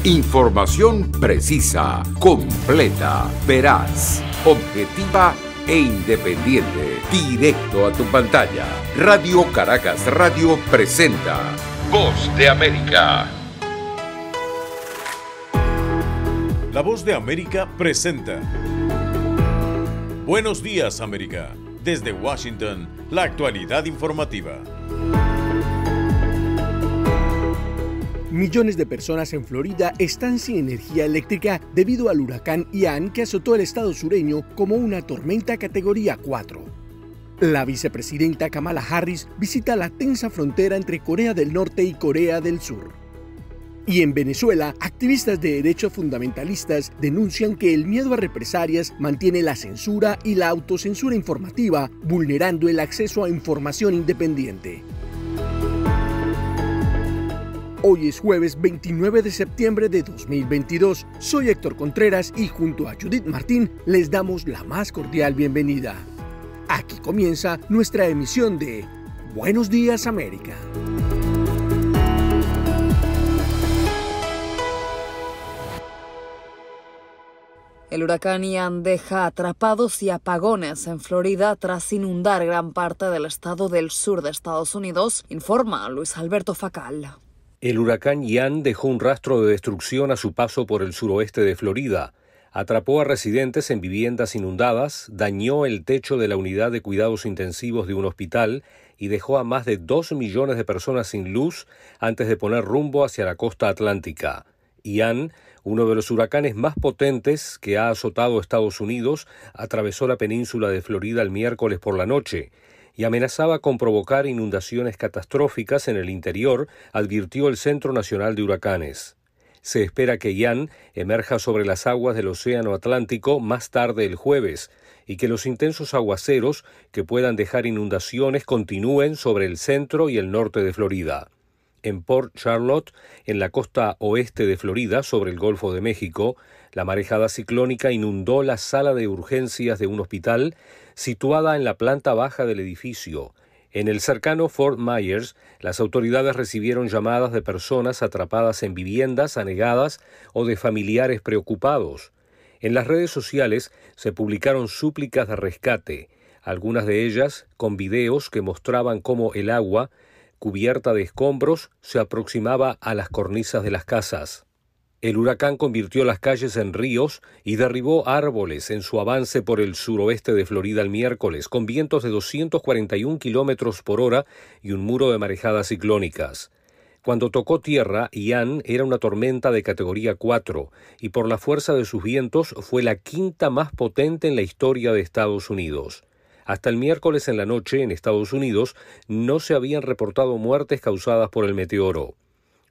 Información precisa, completa, veraz, objetiva e independiente. Directo a tu pantalla. Radio Caracas Radio presenta Voz de América. La Voz de América presenta Buenos días, América. Desde Washington, la actualidad informativa. Millones de personas en Florida están sin energía eléctrica debido al huracán Ian que azotó el estado sureño como una tormenta categoría 4. La vicepresidenta Kamala Harris visita la tensa frontera entre Corea del Norte y Corea del Sur. Y en Venezuela, activistas de derechos fundamentalistas denuncian que el miedo a represalias mantiene la censura y la autocensura informativa, vulnerando el acceso a información independiente. Hoy es jueves 29 de septiembre de 2022. Soy Héctor Contreras y junto a Judith Martín les damos la más cordial bienvenida. Aquí comienza nuestra emisión de Buenos Días, América. El huracán Ian deja atrapados y apagones en Florida tras inundar gran parte del estado del sur de Estados Unidos, informa Luis Alberto Facal. El huracán Ian dejó un rastro de destrucción a su paso por el suroeste de Florida. Atrapó a residentes en viviendas inundadas, dañó el techo de la unidad de cuidados intensivos de un hospital y dejó a más de 2 millones de personas sin luz antes de poner rumbo hacia la costa atlántica. Ian, uno de los huracanes más potentes que ha azotado Estados Unidos, atravesó la península de Florida el miércoles por la noche y amenazaba con provocar inundaciones catastróficas en el interior, advirtió el Centro Nacional de Huracanes. Se espera que Ian emerja sobre las aguas del Océano Atlántico más tarde el jueves y que los intensos aguaceros que puedan dejar inundaciones continúen sobre el centro y el norte de Florida. En Port Charlotte, en la costa oeste de Florida, sobre el Golfo de México, la marejada ciclónica inundó la sala de urgencias de un hospital situada en la planta baja del edificio. En el cercano Fort Myers, las autoridades recibieron llamadas de personas atrapadas en viviendas anegadas o de familiares preocupados. En las redes sociales se publicaron súplicas de rescate, algunas de ellas con videos que mostraban cómo el agua, cubierta de escombros, se aproximaba a las cornisas de las casas. El huracán convirtió las calles en ríos y derribó árboles en su avance por el suroeste de Florida el miércoles, con vientos de 241 kilómetros por hora y un muro de marejadas ciclónicas. Cuando tocó tierra, Ian era una tormenta de categoría 4 y por la fuerza de sus vientos fue la quinta más potente en la historia de Estados Unidos. Hasta el miércoles en la noche, en Estados Unidos, no se habían reportado muertes causadas por el meteoro.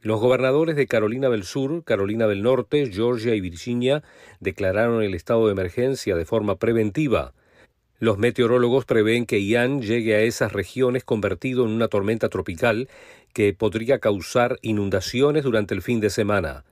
Los gobernadores de Carolina del Sur, Carolina del Norte, Georgia y Virginia declararon el estado de emergencia de forma preventiva. Los meteorólogos prevén que Ian llegue a esas regiones convertido en una tormenta tropical que podría causar inundaciones durante el fin de semana.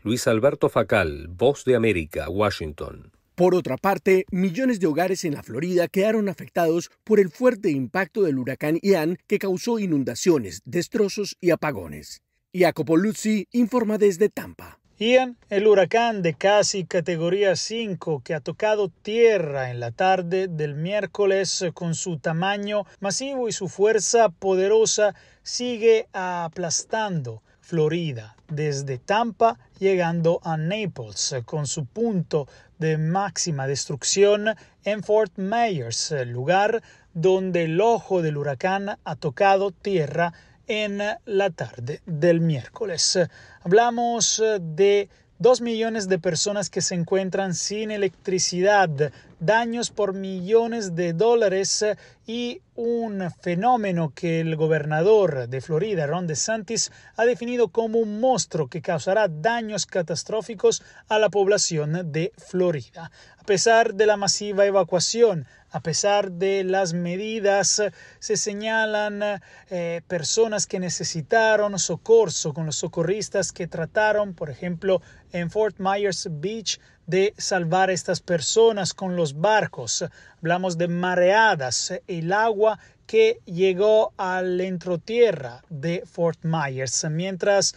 Luis Alberto Facal, Voz de América, Washington. Por otra parte, millones de hogares en la Florida quedaron afectados por el fuerte impacto del huracán Ian que causó inundaciones, destrozos y apagones. Jacopo Luzzi informa desde Tampa. Ian, el huracán de casi categoría 5 que ha tocado tierra en la tarde del miércoles con su tamaño masivo y su fuerza poderosa, sigue aplastando Florida desde Tampa llegando a Naples con su punto de máxima destrucción en Fort Myers, lugar donde el ojo del huracán ha tocado tierra en la tarde del miércoles. Hablamos de 2 millones de personas que se encuentran sin electricidad, daños por millones de dólares y un fenómeno que el gobernador de Florida, Ron DeSantis, ha definido como un monstruo que causará daños catastróficos a la población de Florida. A pesar de la masiva evacuación, a pesar de las medidas, se señalan personas que necesitaron socorro con los socorristas que trataron, por ejemplo, en Fort Myers Beach, de salvar a estas personas con los barcos. Hablamos de mareadas, el agua que llegó al entrotierra de Fort Myers, mientras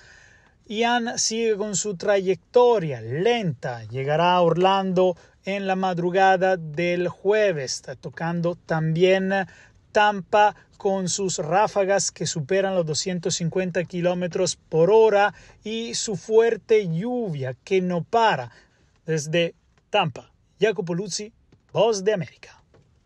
Ian sigue con su trayectoria lenta. Llegará a Orlando en la madrugada del jueves. Está tocando también Tampa con sus ráfagas que superan los 250 kilómetros por hora y su fuerte lluvia que no para. Desde Tampa, Jacopo Luzzi, Voz de América.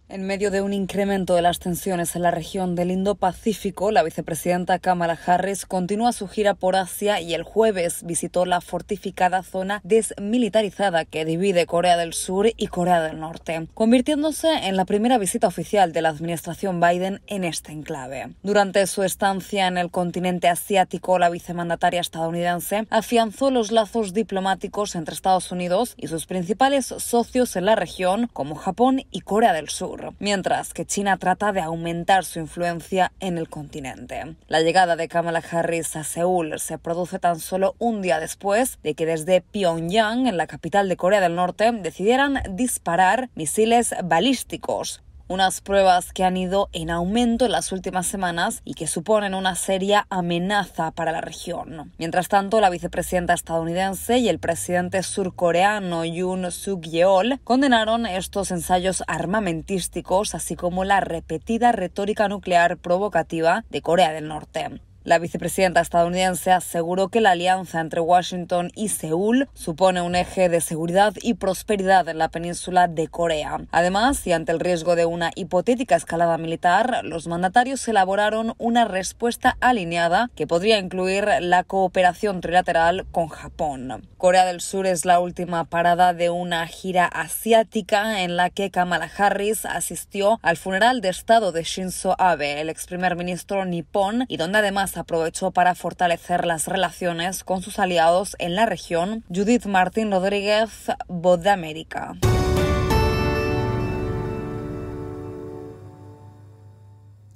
En medio de un incremento de las tensiones en la región del Indo-Pacífico, la vicepresidenta Kamala Harris continúa su gira por Asia y el jueves visitó la fortificada zona desmilitarizada que divide Corea del Sur y Corea del Norte, convirtiéndose en la primera visita oficial de la administración Biden en este enclave. Durante su estancia en el continente asiático, la vicemandataria estadounidense afianzó los lazos diplomáticos entre Estados Unidos y sus principales socios en la región, como Japón y Corea del Sur, mientras que China trata de aumentar su influencia en el continente. La llegada de Kamala Harris a Seúl se produce tan solo un día después de que desde Pyongyang, en la capital de Corea del Norte, decidieran disparar misiles balísticos. Unas pruebas que han ido en aumento en las últimas semanas y que suponen una seria amenaza para la región. Mientras tanto, la vicepresidenta estadounidense y el presidente surcoreano Yoon Suk-yeol condenaron estos ensayos armamentísticos, así como la repetida retórica nuclear provocativa de Corea del Norte. La vicepresidenta estadounidense aseguró que la alianza entre Washington y Seúl supone un eje de seguridad y prosperidad en la península de Corea. Además, y ante el riesgo de una hipotética escalada militar, los mandatarios elaboraron una respuesta alineada que podría incluir la cooperación trilateral con Japón. Corea del Sur es la última parada de una gira asiática en la que Kamala Harris asistió al funeral de Estado de Shinzo Abe, el ex primer ministro nipón, y donde además aprovechó para fortalecer las relaciones con sus aliados en la región. Judith Martín Rodríguez, Voz de América.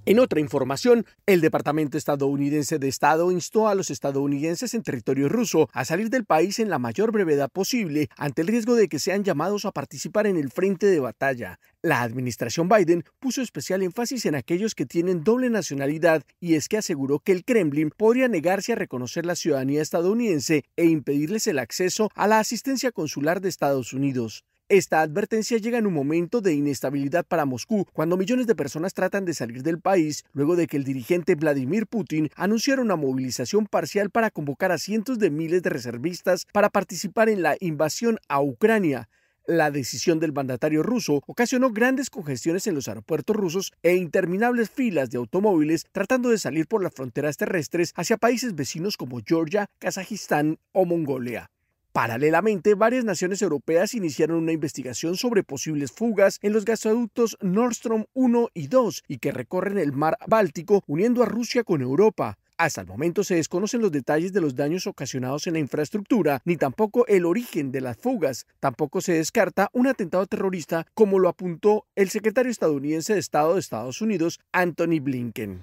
En otra información, el Departamento estadounidense de Estado instó a los estadounidenses en territorio ruso a salir del país en la mayor brevedad posible ante el riesgo de que sean llamados a participar en el frente de batalla. La administración Biden puso especial énfasis en aquellos que tienen doble nacionalidad y es que aseguró que el Kremlin podría negarse a reconocer la ciudadanía estadounidense e impedirles el acceso a la asistencia consular de Estados Unidos. Esta advertencia llega en un momento de inestabilidad para Moscú, cuando millones de personas tratan de salir del país luego de que el dirigente Vladimir Putin anunciara una movilización parcial para convocar a cientos de miles de reservistas para participar en la invasión a Ucrania. La decisión del mandatario ruso ocasionó grandes congestiones en los aeropuertos rusos e interminables filas de automóviles tratando de salir por las fronteras terrestres hacia países vecinos como Georgia, Kazajistán o Mongolia. Paralelamente, varias naciones europeas iniciaron una investigación sobre posibles fugas en los gasoductos Nord Stream 1 y 2 y que recorren el mar Báltico uniendo a Rusia con Europa. Hasta el momento se desconocen los detalles de los daños ocasionados en la infraestructura, ni tampoco el origen de las fugas. Tampoco se descarta un atentado terrorista, como lo apuntó el secretario estadounidense de Estado de Estados Unidos, Antony Blinken.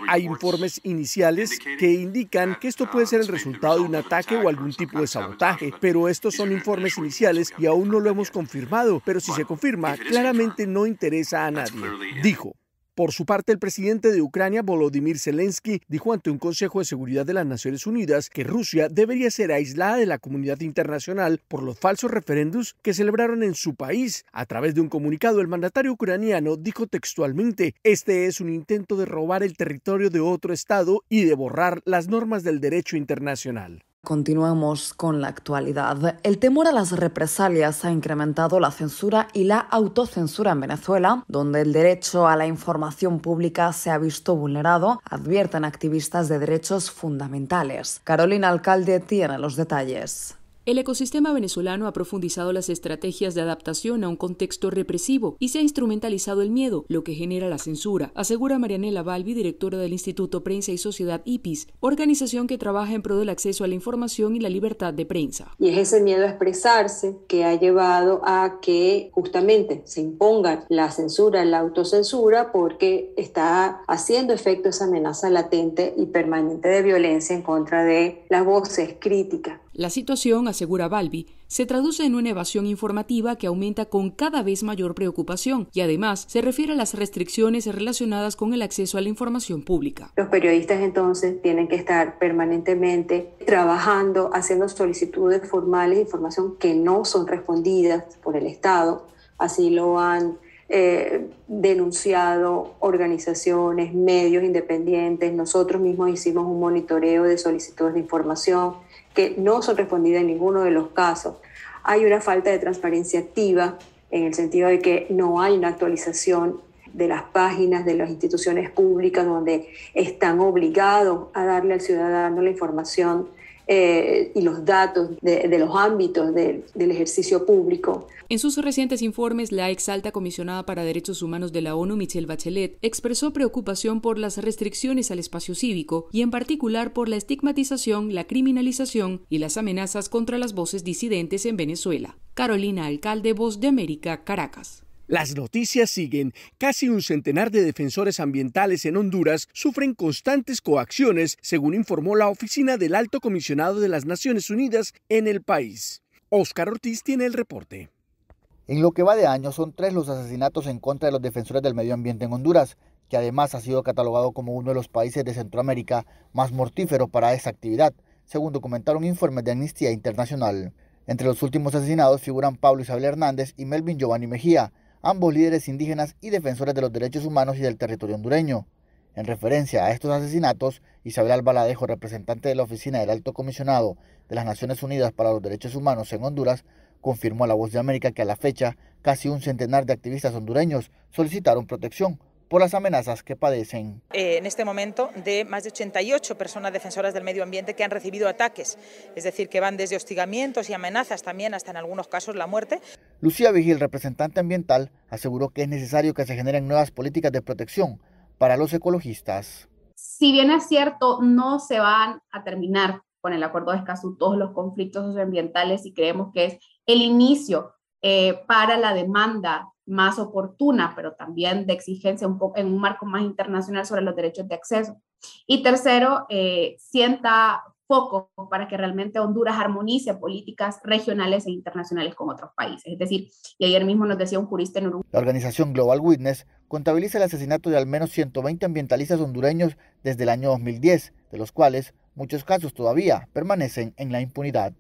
Hay informes iniciales que indican que esto puede ser el resultado de un ataque o algún tipo de sabotaje, pero estos son informes iniciales y aún no lo hemos confirmado, pero si se confirma, claramente no interesa a nadie, dijo. Por su parte, el presidente de Ucrania, Volodymyr Zelensky, dijo ante un Consejo de Seguridad de las Naciones Unidas que Rusia debería ser aislada de la comunidad internacional por los falsos referéndums que celebraron en su país. A través de un comunicado, el mandatario ucraniano dijo textualmente: "Este es un intento de robar el territorio de otro estado y de borrar las normas del derecho internacional". Continuamos con la actualidad. El temor a las represalias ha incrementado la censura y la autocensura en Venezuela, donde el derecho a la información pública se ha visto vulnerado, advierten activistas de derechos fundamentales. Carolina Alcalde tiene los detalles. El ecosistema venezolano ha profundizado las estrategias de adaptación a un contexto represivo y se ha instrumentalizado el miedo, lo que genera la censura, asegura Marianela Balbi, directora del Instituto Prensa y Sociedad IPIS, organización que trabaja en pro del acceso a la información y la libertad de prensa. Y es ese miedo a expresarse que ha llevado a que justamente se imponga la censura, la autocensura, porque está haciendo efecto esa amenaza latente y permanente de violencia en contra de las voces críticas. La situación, asegura Balbi, se traduce en una evasión informativa que aumenta con cada vez mayor preocupación y además se refiere a las restricciones relacionadas con el acceso a la información pública. Los periodistas entonces tienen que estar permanentemente trabajando, haciendo solicitudes formales de información que no son respondidas por el Estado. Así lo han denunciado organizaciones, medios independientes. Nosotros mismos hicimos un monitoreo de solicitudes de información que no son respondidas en ninguno de los casos. Hay una falta de transparencia activa en el sentido de que no hay una actualización de las páginas de las instituciones públicas donde están obligados a darle al ciudadano la información y los datos de los ámbitos del ejercicio público. En sus recientes informes, la ex alta comisionada para Derechos Humanos de la ONU, Michelle Bachelet, expresó preocupación por las restricciones al espacio cívico y en particular por la estigmatización, la criminalización y las amenazas contra las voces disidentes en Venezuela. Carolina Alcalde, Voz de América, Caracas. Las noticias siguen. Casi un centenar de defensores ambientales en Honduras sufren constantes coacciones, según informó la Oficina del Alto Comisionado de las Naciones Unidas en el país. Óscar Ortiz tiene el reporte. En lo que va de año, son 3 los asesinatos en contra de los defensores del medio ambiente en Honduras, que además ha sido catalogado como uno de los países de Centroamérica más mortífero para esa actividad, según documentaron informes de Amnistía Internacional. Entre los últimos asesinados figuran Pablo Isabel Hernández y Melvin Giovanni Mejía, ambos líderes indígenas y defensores de los derechos humanos y del territorio hondureño. En referencia a estos asesinatos, Isabel Albaladejo, representante de la Oficina del Alto Comisionado de las Naciones Unidas para los Derechos Humanos en Honduras, confirmó a La Voz de América que a la fecha casi un centenar de activistas hondureños solicitaron protección por las amenazas que padecen. En este momento, de más de 88 personas defensoras del medio ambiente que han recibido ataques, es decir, que van desde hostigamientos y amenazas también hasta en algunos casos la muerte. Lucía Vigil, representante ambiental, aseguró que es necesario que se generen nuevas políticas de protección para los ecologistas. Si bien es cierto, no se van a terminar con el Acuerdo de Escazú todos los conflictos socioambientales y creemos que es el inicio para la demanda más oportuna, pero también de exigencia en un marco más internacional sobre los derechos de acceso. Y tercero, sienta foco para que realmente Honduras armonice políticas regionales e internacionales con otros países. Es decir, y ayer mismo nos decía un jurista en Uruguay. La organización Global Witness contabiliza el asesinato de al menos 120 ambientalistas hondureños desde el año 2010, de los cuales muchos casos todavía permanecen en la impunidad.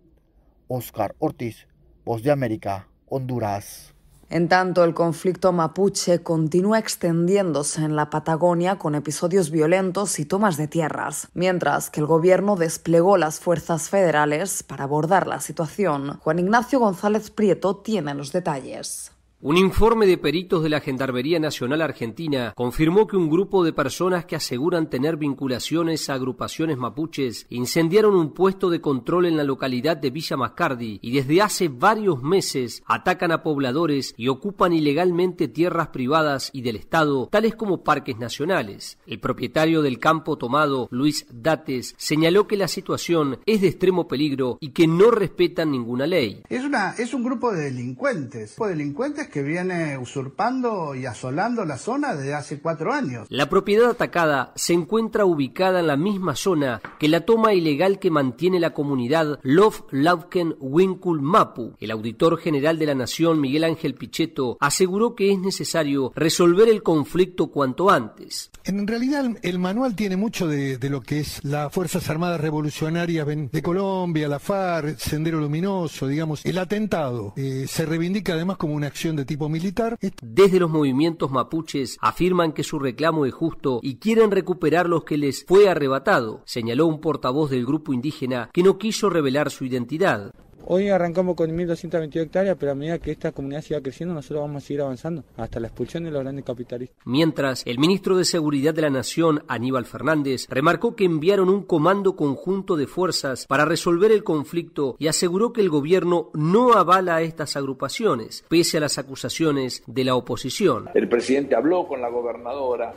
Óscar Ortiz, Voz de América, Honduras. En tanto, el conflicto mapuche continúa extendiéndose en la Patagonia con episodios violentos y tomas de tierras, mientras que el gobierno desplegó las fuerzas federales para abordar la situación. Juan Ignacio González Prieto tiene los detalles. Un informe de peritos de la Gendarmería Nacional Argentina confirmó que un grupo de personas que aseguran tener vinculaciones a agrupaciones mapuches incendiaron un puesto de control en la localidad de Villa Mascardi y desde hace varios meses atacan a pobladores y ocupan ilegalmente tierras privadas y del Estado, tales como parques nacionales. El propietario del campo tomado, Luis Dates, señaló que la situación es de extremo peligro y que no respetan ninguna ley. Es un grupo de delincuentes que viene usurpando y asolando la zona desde hace 4 años. La propiedad atacada se encuentra ubicada en la misma zona que la toma ilegal que mantiene la comunidad Lof Lauken Winkul Mapu. El auditor general de la Nación, Miguel Ángel Pichetto, aseguró que es necesario resolver el conflicto cuanto antes. En realidad el manual tiene mucho de lo que es las Fuerzas Armadas Revolucionarias de Colombia, la FARC, Sendero Luminoso, digamos. El atentado se reivindica además como una acción de tipo militar. Desde los movimientos mapuches afirman que su reclamo es justo y quieren recuperar lo que les fue arrebatado, señaló un portavoz del grupo indígena que no quiso revelar su identidad. Hoy arrancamos con 1.222 hectáreas, pero a medida que esta comunidad siga creciendo, nosotros vamos a seguir avanzando hasta la expulsión de los grandes capitalistas. Mientras, el ministro de Seguridad de la Nación, Aníbal Fernández, remarcó que enviaron un comando conjunto de fuerzas para resolver el conflicto y aseguró que el gobierno no avala a estas agrupaciones, pese a las acusaciones de la oposición. El presidente habló con la gobernadora.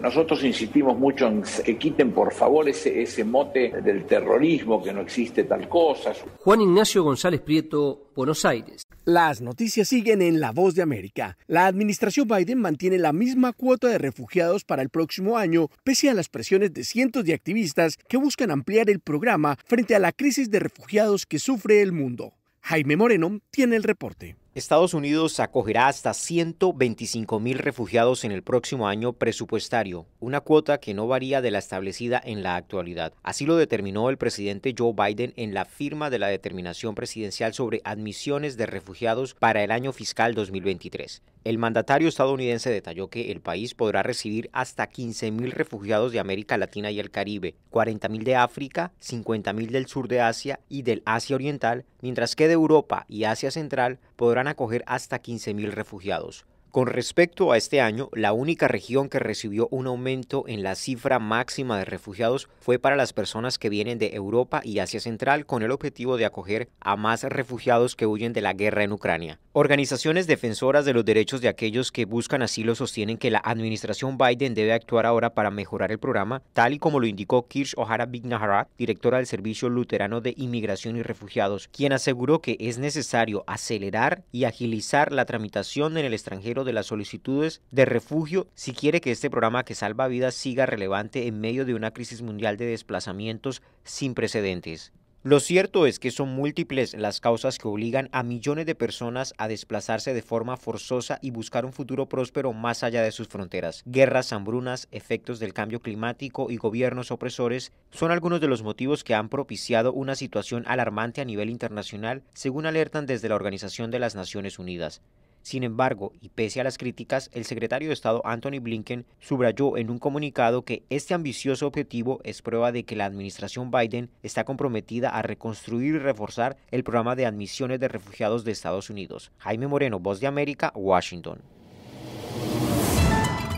Nosotros insistimos mucho en que quiten por favor ese mote del terrorismo, que no existe tal cosa. Juan Ignacio González Prieto, Buenos Aires. Las noticias siguen en La Voz de América. La administración Biden mantiene la misma cuota de refugiados para el próximo año, pese a las presiones de cientos de activistas que buscan ampliar el programa frente a la crisis de refugiados que sufre el mundo. Jaime Moreno tiene el reporte. Estados Unidos acogerá hasta 125.000 refugiados en el próximo año presupuestario, una cuota que no varía de la establecida en la actualidad. Así lo determinó el presidente Joe Biden en la firma de la determinación presidencial sobre admisiones de refugiados para el año fiscal 2023. El mandatario estadounidense detalló que el país podrá recibir hasta 15.000 refugiados de América Latina y el Caribe, 40.000 de África, 50.000 del sur de Asia y del Asia Oriental, mientras que de Europa y Asia Central podrán acoger hasta 15.000 refugiados. Con respecto a este año, la única región que recibió un aumento en la cifra máxima de refugiados fue para las personas que vienen de Europa y Asia Central, con el objetivo de acoger a más refugiados que huyen de la guerra en Ucrania. Organizaciones defensoras de los derechos de aquellos que buscan asilo sostienen que la administración Biden debe actuar ahora para mejorar el programa, tal y como lo indicó Kirsh O'Hara Bignaharat, directora del Servicio Luterano de Inmigración y Refugiados, quien aseguró que es necesario acelerar y agilizar la tramitación en el extranjero de las solicitudes de refugio si quiere que este programa que salva vidas siga relevante en medio de una crisis mundial de desplazamientos sin precedentes. Lo cierto es que son múltiples las causas que obligan a millones de personas a desplazarse de forma forzosa y buscar un futuro próspero más allá de sus fronteras. Guerras, hambrunas, efectos del cambio climático y gobiernos opresores son algunos de los motivos que han propiciado una situación alarmante a nivel internacional, según alertan desde la Organización de las Naciones Unidas. Sin embargo, y pese a las críticas, el secretario de Estado Antony Blinken subrayó en un comunicado que este ambicioso objetivo es prueba de que la administración Biden está comprometida a reconstruir y reforzar el programa de admisiones de refugiados de Estados Unidos. Jaime Moreno, Voz de América, Washington.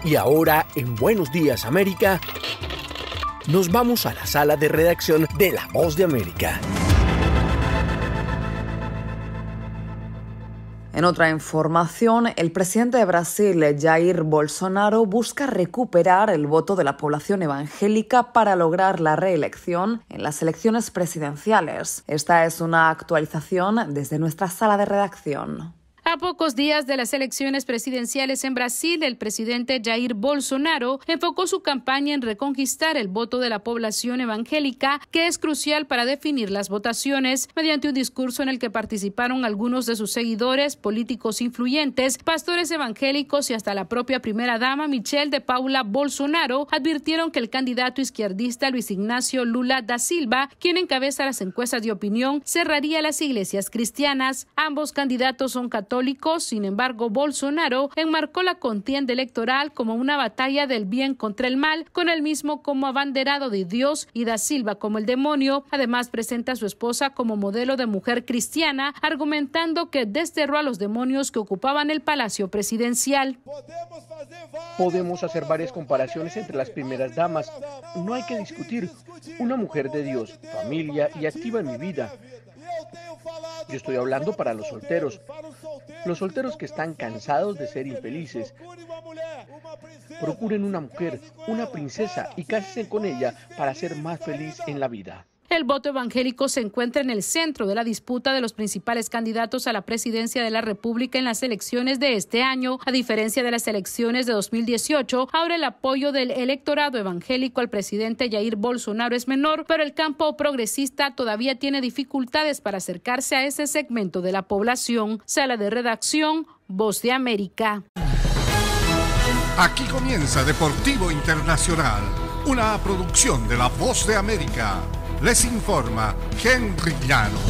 Y ahora, en Buenos Días América, nos vamos a la sala de redacción de La Voz de América. En otra información, el presidente de Brasil, Jair Bolsonaro, busca recuperar el voto de la población evangélica para lograr la reelección en las elecciones presidenciales. Esta es una actualización desde nuestra sala de redacción. A pocos días de las elecciones presidenciales en Brasil, el presidente Jair Bolsonaro enfocó su campaña en reconquistar el voto de la población evangélica, que es crucial para definir las votaciones, mediante un discurso en el que participaron algunos de sus seguidores, políticos influyentes, pastores evangélicos y hasta la propia primera dama Michelle de Paula Bolsonaro. Advirtieron que el candidato izquierdista Luis Ignacio Lula da Silva, quien encabeza las encuestas de opinión, cerraría las iglesias cristianas. Ambos candidatos son católicos. Sin embargo, Bolsonaro enmarcó la contienda electoral como una batalla del bien contra el mal, con él mismo como abanderado de Dios y da Silva como el demonio. Además, presenta a su esposa como modelo de mujer cristiana, argumentando que desterró a los demonios que ocupaban el palacio presidencial. Podemos hacer varias comparaciones entre las primeras damas. No hay que discutir. Una mujer de Dios, familia y activa en mi vida. Yo estoy hablando para los solteros que están cansados de ser infelices. Procuren una mujer, una princesa y cásense con ella para ser más feliz en la vida. El voto evangélico se encuentra en el centro de la disputa de los principales candidatos a la presidencia de la República en las elecciones de este año. A diferencia de las elecciones de 2018, ahora el apoyo del electorado evangélico al presidente Jair Bolsonaro es menor, pero el campo progresista todavía tiene dificultades para acercarse a ese segmento de la población. Sala de redacción, Voz de América. Aquí comienza Deportivo Internacional, una producción de La Voz de América. Les informa Henry Llanos.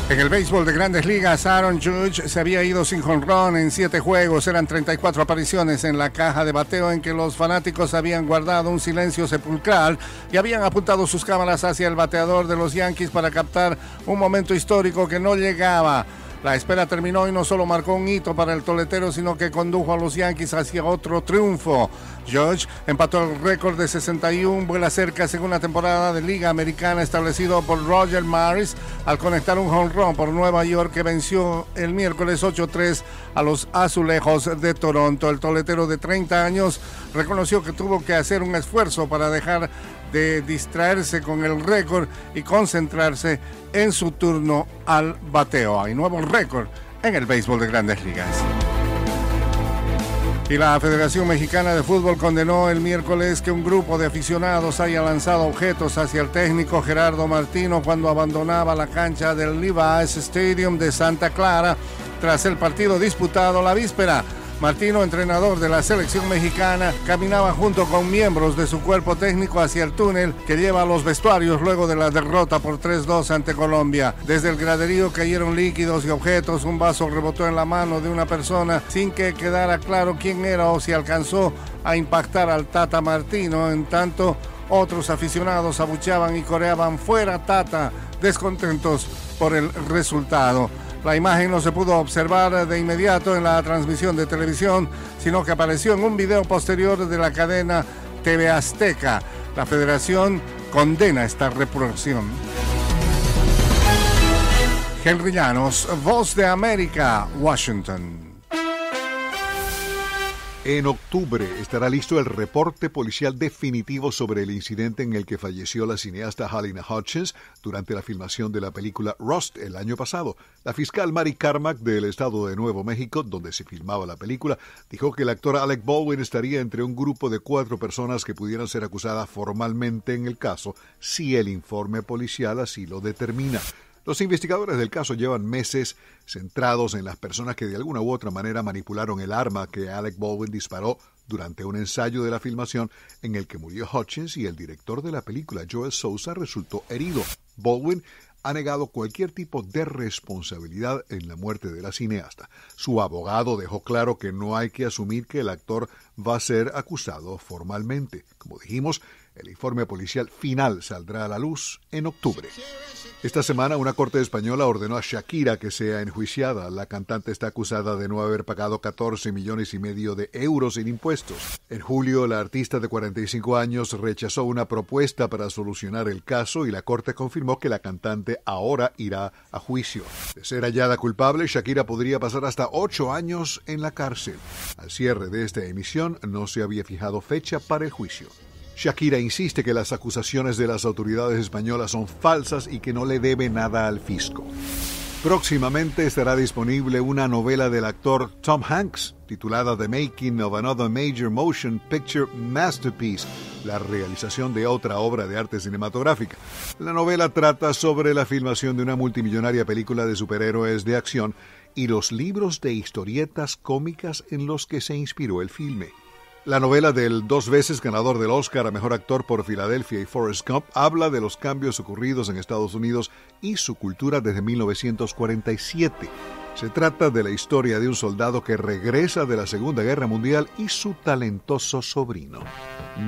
En el béisbol de Grandes Ligas, Aaron Judge se había ido sin jonrón en 7 juegos. Eran 34 apariciones en la caja de bateo en que los fanáticos habían guardado un silencio sepulcral y habían apuntado sus cámaras hacia el bateador de los Yankees para captar un momento histórico que no llegaba. La espera terminó y no solo marcó un hito para el toletero, sino que condujo a los Yankees hacia otro triunfo. Judge empató el récord de 61 vuelas cercas en una temporada de Liga Americana establecido por Roger Maris al conectar un jonrón por Nueva York que venció el miércoles 8-3 a los Azulejos de Toronto. El toletero de 30 años reconoció que tuvo que hacer un esfuerzo para dejar de distraerse con el récord y concentrarse en su turno al bateo. Hay nuevo récord en el béisbol de Grandes Ligas. Y la Federación Mexicana de Fútbol condenó el miércoles que un grupo de aficionados haya lanzado objetos hacia el técnico Gerardo Martino cuando abandonaba la cancha del Levi's Stadium de Santa Clara tras el partido disputado la víspera. Martino, entrenador de la selección mexicana, caminaba junto con miembros de su cuerpo técnico hacia el túnel que lleva a los vestuarios luego de la derrota por 3-2 ante Colombia. Desde el graderío cayeron líquidos y objetos, un vaso rebotó en la mano de una persona sin que quedara claro quién era o si alcanzó a impactar al Tata Martino. En tanto, otros aficionados abucheaban y coreaban "fuera Tata", descontentos por el resultado. La imagen no se pudo observar de inmediato en la transmisión de televisión, sino que apareció en un video posterior de la cadena TV Azteca. La Federación condena esta reproducción. Henry Llanos, Voz de América, Washington. En octubre estará listo el reporte policial definitivo sobre el incidente en el que falleció la cineasta Halyna Hutchins durante la filmación de la película Rust el año pasado. La fiscal Mary Carmack del estado de Nuevo México, donde se filmaba la película, dijo que el actor Alec Baldwin estaría entre un grupo de 4 personas que pudieran ser acusadas formalmente en el caso si el informe policial así lo determina. Los investigadores del caso llevan meses centrados en las personas que de alguna u otra manera manipularon el arma que Alec Baldwin disparó durante un ensayo de la filmación en el que murió Hutchins y el director de la película, Joel Souza, resultó herido. Baldwin ha negado cualquier tipo de responsabilidad en la muerte de la cineasta. Su abogado dejó claro que no hay que asumir que el actor va a ser acusado formalmente. Como dijimos, el informe policial final saldrá a la luz en octubre. Esta semana, una corte española ordenó a Shakira que sea enjuiciada. La cantante está acusada de no haber pagado 14,5 millones de euros en impuestos. En julio, la artista de 45 años rechazó una propuesta para solucionar el caso y la corte confirmó que la cantante ahora irá a juicio. De ser hallada culpable, Shakira podría pasar hasta 8 años en la cárcel. Al cierre de esta emisión, no se había fijado fecha para el juicio. Shakira insiste que las acusaciones de las autoridades españolas son falsas y que no le debe nada al fisco. Próximamente estará disponible una novela del actor Tom Hanks, titulada The Making of Another Major Motion Picture Masterpiece, la realización de otra obra de arte cinematográfica. La novela trata sobre la filmación de una multimillonaria película de superhéroes de acción y los libros de historietas cómicas en los que se inspiró el filme. La novela del 2 veces ganador del Oscar a Mejor Actor por Filadelfia y Forrest Gump habla de los cambios ocurridos en Estados Unidos y su cultura desde 1947. Se trata de la historia de un soldado que regresa de la Segunda Guerra Mundial y su talentoso sobrino.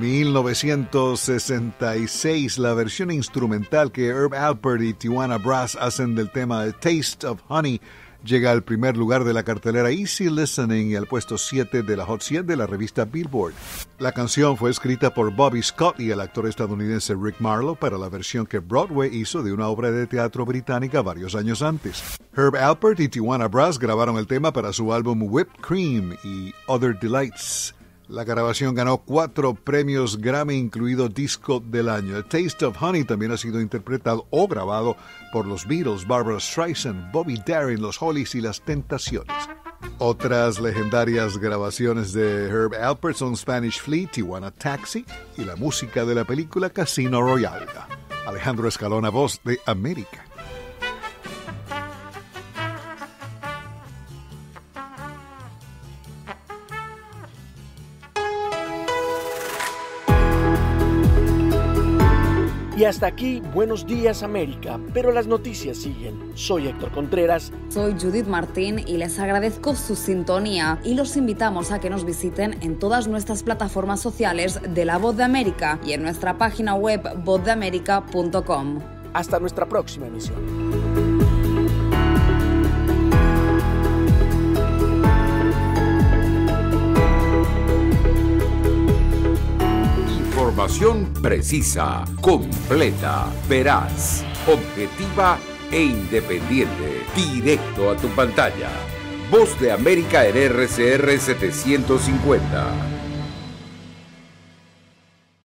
1966, la versión instrumental que Herb Alpert y Tijuana Brass hacen del tema A Taste of Honey llega al primer lugar de la cartelera Easy Listening y al puesto 7 de la Hot 100 de la revista Billboard. La canción fue escrita por Bobby Scott y el actor estadounidense Rick Marlowe para la versión que Broadway hizo de una obra de teatro británica varios años antes. Herb Alpert y Tijuana Brass grabaron el tema para su álbum Whipped Cream y Other Delights. La grabación ganó 4 premios Grammy, incluido Disco del Año. A Taste of Honey también ha sido interpretado o grabado por los Beatles, Barbra Streisand, Bobby Darin, los Hollies y las Tentaciones. Otras legendarias grabaciones de Herb Alpert son Spanish Flea, Tijuana Taxi y la música de la película Casino Royale. Alejandro Escalona, Voz de América. Y hasta aquí, Buenos Días América, pero las noticias siguen. Soy Héctor Contreras. Soy Judith Martín y les agradezco su sintonía y los invitamos a que nos visiten en todas nuestras plataformas sociales de La Voz de América y en nuestra página web vozdeamerica.com. Hasta nuestra próxima emisión. Información precisa, completa, veraz, objetiva e independiente. Directo a tu pantalla. Voz de América en RCR 750.